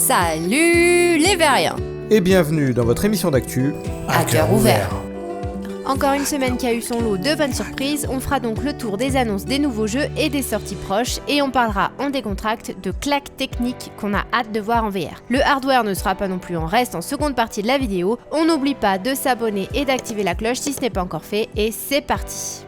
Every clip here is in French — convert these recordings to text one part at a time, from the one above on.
Salut les Veriens et bienvenue dans votre émission d'actu à cœur ouvert. Encore une semaine qui a eu son lot de bonnes surprises, on fera donc le tour des annonces des nouveaux jeux et des sorties proches et on parlera en décontracte de claques techniques qu'on a hâte de voir en VR. Le hardware ne sera pas non plus en reste en seconde partie de la vidéo, on n'oublie pas de s'abonner et d'activer la cloche si ce n'est pas encore fait et c'est parti.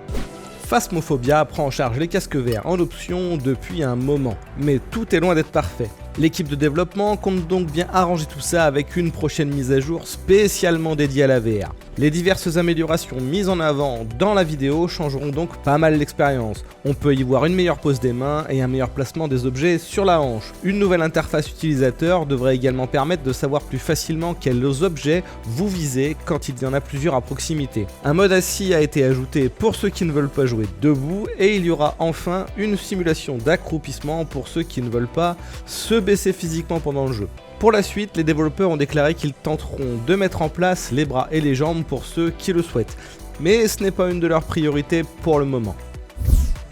Phasmophobia prend en charge les casques VR en option depuis un moment, mais tout est loin d'être parfait. L'équipe de développement compte donc bien arranger tout ça avec une prochaine mise à jour spécialement dédiée à la VR. Les diverses améliorations mises en avant dans la vidéo changeront donc pas mal l'expérience. On peut y voir une meilleure pose des mains et un meilleur placement des objets sur la hanche. Une nouvelle interface utilisateur devrait également permettre de savoir plus facilement quels objets vous visez quand il y en a plusieurs à proximité. Un mode assis a été ajouté pour ceux qui ne veulent pas jouer debout et il y aura enfin une simulation d'accroupissement pour ceux qui ne veulent pas se baisser physiquement pendant le jeu. Pour la suite, les développeurs ont déclaré qu'ils tenteront de mettre en place les bras et les jambes pour ceux qui le souhaitent. Mais ce n'est pas une de leurs priorités pour le moment.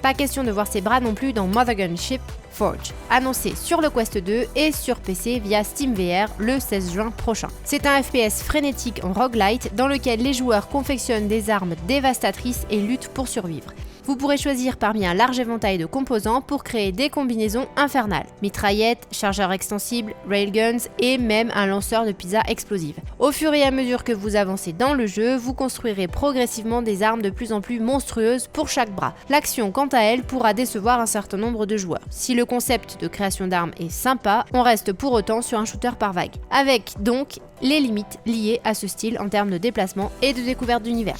Pas question de voir ses bras non plus dans Mother Gunship Forge, annoncé sur le Quest 2 et sur PC via SteamVR le 16 juin prochain. C'est un FPS frénétique en roguelite dans lequel les joueurs confectionnent des armes dévastatrices et luttent pour survivre. Vous pourrez choisir parmi un large éventail de composants pour créer des combinaisons infernales. Mitraillettes, chargeurs extensibles, railguns et même un lanceur de pizza explosive. Au fur et à mesure que vous avancez dans le jeu, vous construirez progressivement des armes de plus en plus monstrueuses pour chaque bras. L'action, quant à elle, pourra décevoir un certain nombre de joueurs. Si le concept de création d'armes est sympa, on reste pour autant sur un shooter par vague. Avec donc les limites liées à ce style en termes de déplacement et de découverte d'univers.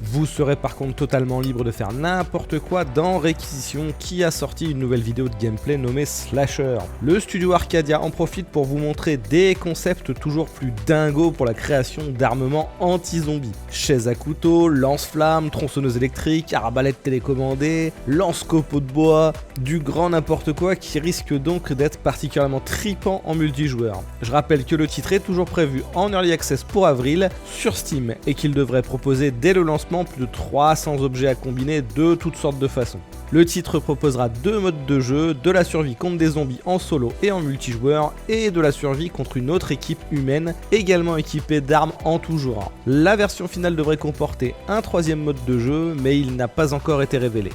Vous serez par contre totalement libre de faire n'importe quoi dans Réquisition qui a sorti une nouvelle vidéo de gameplay nommée Slasher. Le studio Arcadia en profite pour vous montrer des concepts toujours plus dingos pour la création d'armements anti-zombies. Chaises à couteau, lance-flammes, tronçonneuses électriques, arbalètes télécommandées, lance-copeaux de bois, du grand n'importe quoi qui risque donc d'être particulièrement tripant en multijoueur. Je rappelle que le titre est toujours prévu en Early Access pour avril sur Steam et qu'il devrait proposer dès le lancement plus de 300 objets à combiner de toutes sortes de façons. Le titre proposera 2 modes de jeu, de la survie contre des zombies en solo et en multijoueur, et de la survie contre une autre équipe humaine, également équipée d'armes en tout genre. La version finale devrait comporter un 3e mode de jeu, mais il n'a pas encore été révélé.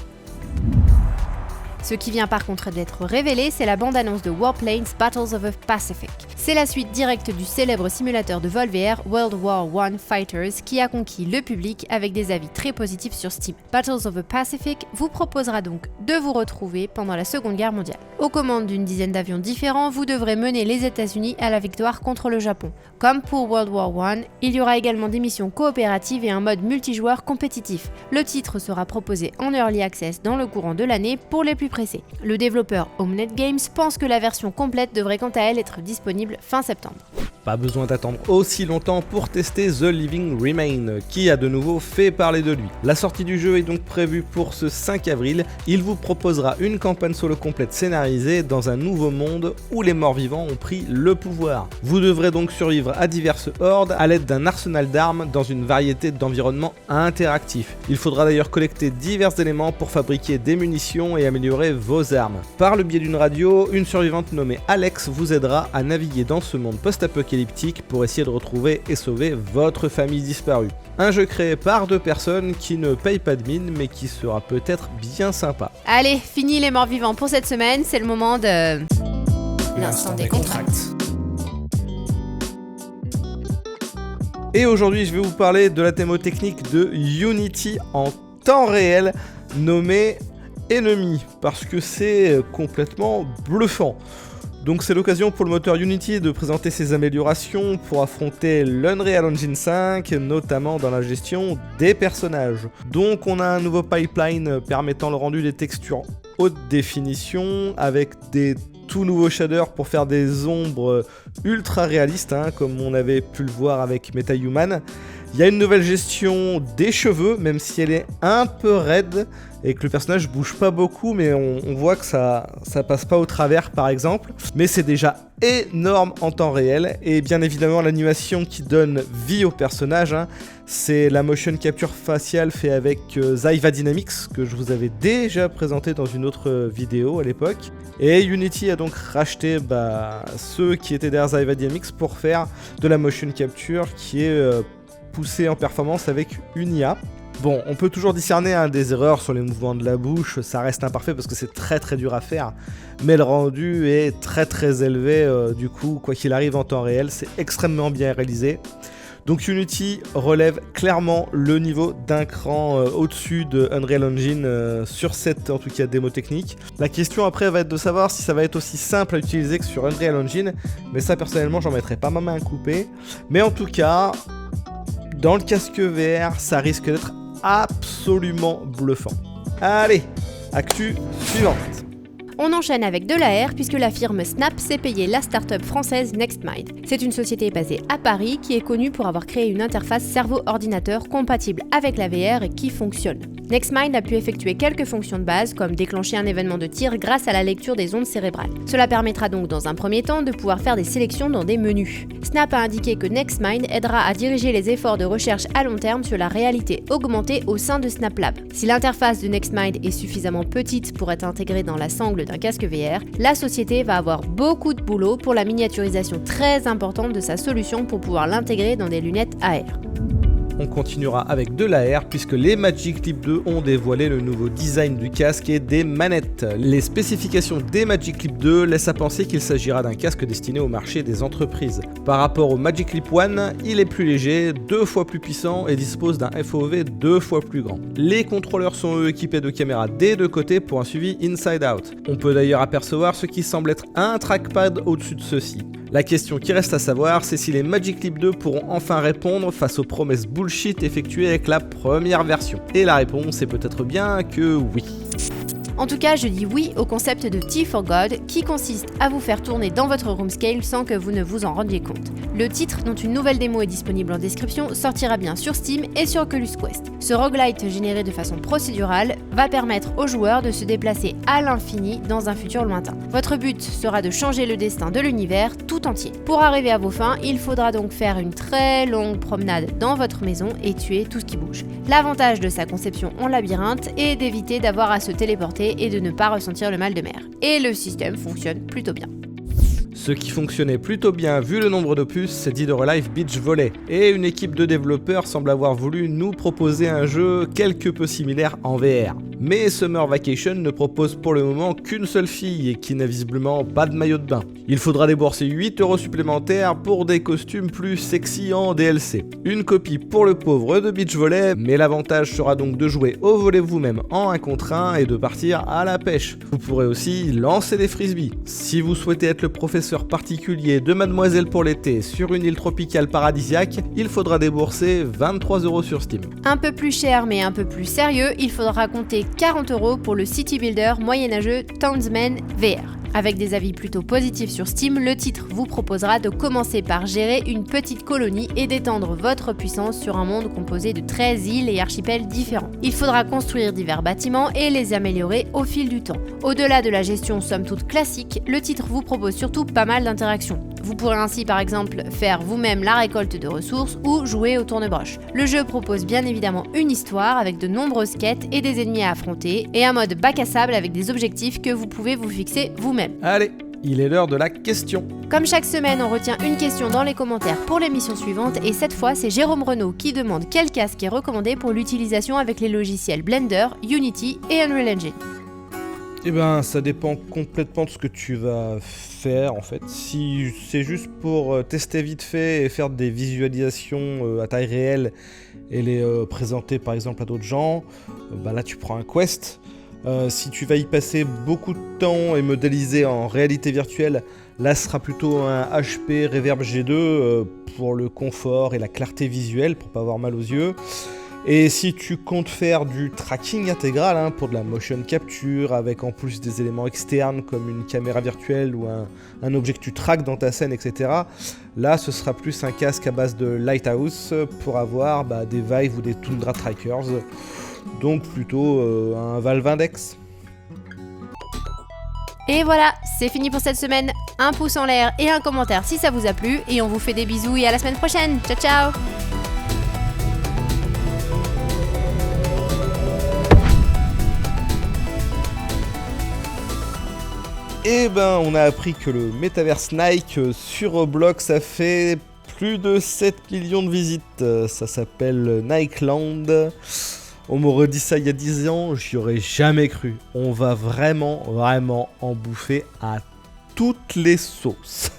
Ce qui vient par contre d'être révélé, c'est la bande-annonce de Warplanes Battles of the Pacific. C'est la suite directe du célèbre simulateur de vol VR World War I Fighters qui a conquis le public avec des avis très positifs sur Steam. Battles of the Pacific vous proposera donc de vous retrouver pendant la Seconde Guerre mondiale. Aux commandes d'une dizaine d'avions différents, vous devrez mener les États-Unis à la victoire contre le Japon. Comme pour World War I, il y aura également des missions coopératives et un mode multijoueur compétitif. Le titre sera proposé en Early Access dans le courant de l'année pour les plus pressés. Le développeur Homenet Games pense que la version complète devrait quant à elle être disponible fin septembre. Pas besoin d'attendre aussi longtemps pour tester The Living Remain, qui a de nouveau fait parler de lui. La sortie du jeu est donc prévue pour ce 5 avril. Il vous proposera une campagne solo complète scénarisée dans un nouveau monde où les morts vivants ont pris le pouvoir. Vous devrez donc survivre à diverses hordes à l'aide d'un arsenal d'armes dans une variété d'environnements interactifs. Il faudra d'ailleurs collecter divers éléments pour fabriquer des munitions et améliorer vos armes. Par le biais d'une radio, une survivante nommée Alex vous aidera à naviguer dans ce monde post-apocalyptique pour essayer de retrouver et sauver votre famille disparue. Un jeu créé par 2 personnes qui ne payent pas de mine mais qui sera peut-être bien sympa. Allez, fini les morts vivants pour cette semaine, c'est le moment de... l'instant décontracte. Et aujourd'hui je vais vous parler de la thémotechnique de Unity en temps réel nommée Enemy parce que c'est complètement bluffant. Donc c'est l'occasion pour le moteur Unity de présenter ses améliorations pour affronter l'Unreal Engine 5, notamment dans la gestion des personnages. Donc on a un nouveau pipeline permettant le rendu des textures haute définition avec des tout nouveaux shaders pour faire des ombres ultra réalistes, comme on avait pu le voir avec MetaHuman. Il y a une nouvelle gestion des cheveux, même si elle est un peu raide et que le personnage bouge pas beaucoup, mais on voit que ça passe pas au travers par exemple. Mais c'est déjà énorme en temps réel, et bien évidemment l'animation qui donne vie au personnage, c'est la motion capture faciale fait avec Zyva Dynamics, que je vous avais déjà présenté dans une autre vidéo à l'époque. Et Unity a donc racheté ceux qui étaient derrière Zyva Dynamics pour faire de la motion capture qui est poussée en performance avec une IA. Bon, on peut toujours discerner des erreurs sur les mouvements de la bouche, ça reste imparfait parce que c'est très très dur à faire, mais le rendu est très très élevé, du coup, quoi qu'il arrive en temps réel, c'est extrêmement bien réalisé. Donc Unity relève clairement le niveau d'un cran au-dessus de Unreal Engine sur cette, en tout cas, démo technique. La question après va être de savoir si ça va être aussi simple à utiliser que sur Unreal Engine, mais ça personnellement j'en mettrai pas ma main à couper. Mais en tout cas, dans le casque VR, ça risque d'être absolument bluffant. Allez, actu suivante. On enchaîne avec de l'AR puisque la firme Snap s'est payée la start-up française NextMind. C'est une société basée à Paris qui est connue pour avoir créé une interface cerveau-ordinateur compatible avec la VR et qui fonctionne. NextMind a pu effectuer quelques fonctions de base comme déclencher un événement de tir grâce à la lecture des ondes cérébrales. Cela permettra donc dans un premier temps de pouvoir faire des sélections dans des menus. Snap a indiqué que NextMind aidera à diriger les efforts de recherche à long terme sur la réalité augmentée au sein de SnapLab. Si l'interface de NextMind est suffisamment petite pour être intégrée dans la sangle d'un casque VR, la société va avoir beaucoup de boulot pour la miniaturisation très importante de sa solution pour pouvoir l'intégrer dans des lunettes AR. On continuera avec de l'AR puisque les Magic Leap 2 ont dévoilé le nouveau design du casque et des manettes. Les spécifications des Magic Leap 2 laissent à penser qu'il s'agira d'un casque destiné au marché des entreprises. Par rapport au Magic Leap 1, il est plus léger, 2 fois plus puissant et dispose d'un FOV 2 fois plus grand. Les contrôleurs sont eux équipés de caméras des deux côtés pour un suivi inside out. On peut d'ailleurs apercevoir ce qui semble être un trackpad au-dessus de ceux-ci. La question qui reste à savoir, c'est si les Magic Leap 2 pourront enfin répondre face aux promesses bullshit effectuées avec la première version. Et la réponse est peut-être bien que oui. En tout cas, je dis oui au concept de T4God qui consiste à vous faire tourner dans votre room scale sans que vous ne vous en rendiez compte. Le titre, dont une nouvelle démo est disponible en description, sortira bien sur Steam et sur Oculus Quest. Ce roguelite généré de façon procédurale va permettre aux joueurs de se déplacer à l'infini dans un futur lointain. Votre but sera de changer le destin de l'univers tout entier. Pour arriver à vos fins, il faudra donc faire une très longue promenade dans votre maison et tuer tout ce qui bouge. L'avantage de sa conception en labyrinthe est d'éviter d'avoir à se téléporter et de ne pas ressentir le mal de mer. Et le système fonctionne plutôt bien. Ce qui fonctionnait plutôt bien vu le nombre d'opus, c'est Dead or Alive Beach Volley. Et une équipe de développeurs semble avoir voulu nous proposer un jeu quelque peu similaire en VR. Mais Summer Vacation ne propose pour le moment qu'une seule fille et qui n'a visiblement pas de maillot de bain. Il faudra débourser 8€ supplémentaires pour des costumes plus sexy en DLC. Une copie pour le pauvre de Beach Volley, mais l'avantage sera donc de jouer au volley vous-même en 1 contre 1 et de partir à la pêche. Vous pourrez aussi lancer des frisbees. Si vous souhaitez être le professeur particulier de Mademoiselle pour l'été sur une île tropicale paradisiaque, il faudra débourser 23€ sur Steam. Un peu plus cher mais un peu plus sérieux, il faudra compter 40€ pour le City Builder moyenâgeux Townsmen VR. Avec des avis plutôt positifs sur Steam, le titre vous proposera de commencer par gérer une petite colonie et d'étendre votre puissance sur un monde composé de 13 îles et archipels différents. Il faudra construire divers bâtiments et les améliorer au fil du temps. Au-delà de la gestion somme toute classique, le titre vous propose surtout pas mal d'interactions. Vous pourrez ainsi par exemple faire vous-même la récolte de ressources ou jouer au tourne-broche. Le jeu propose bien évidemment une histoire avec de nombreuses quêtes et des ennemis à affronter et un mode bac à sable avec des objectifs que vous pouvez vous fixer vous-même. Allez, il est l'heure de la question. Comme chaque semaine, on retient une question dans les commentaires pour l'émission suivante et cette fois, c'est Jérôme Renaud qui demande quel casque est recommandé pour l'utilisation avec les logiciels Blender, Unity et Unreal Engine. Eh ben, ça dépend complètement de ce que tu vas faire en fait. Si c'est juste pour tester vite fait et faire des visualisations à taille réelle et les présenter par exemple à d'autres gens, là tu prends un Quest. Si tu vas y passer beaucoup de temps et modéliser en réalité virtuelle, là ce sera plutôt un HP Reverb G2 pour le confort et la clarté visuelle, pour pas avoir mal aux yeux. Et si tu comptes faire du tracking intégral pour de la motion capture, avec en plus des éléments externes comme une caméra virtuelle ou un objet que tu traques dans ta scène, etc., là ce sera plus un casque à base de Lighthouse pour avoir des Vive ou des Tundra Trackers, donc plutôt un Valve Index. Et voilà, c'est fini pour cette semaine. Un pouce en l'air et un commentaire si ça vous a plu, et on vous fait des bisous et à la semaine prochaine. Ciao ciao. Et on a appris que le Metaverse Nike sur Roblox a fait plus de 7 millions de visites. Ça s'appelle Nikeland. On m'aurait dit ça il y a 10 ans, j'y aurais jamais cru. On va vraiment en bouffer à toutes les sauces.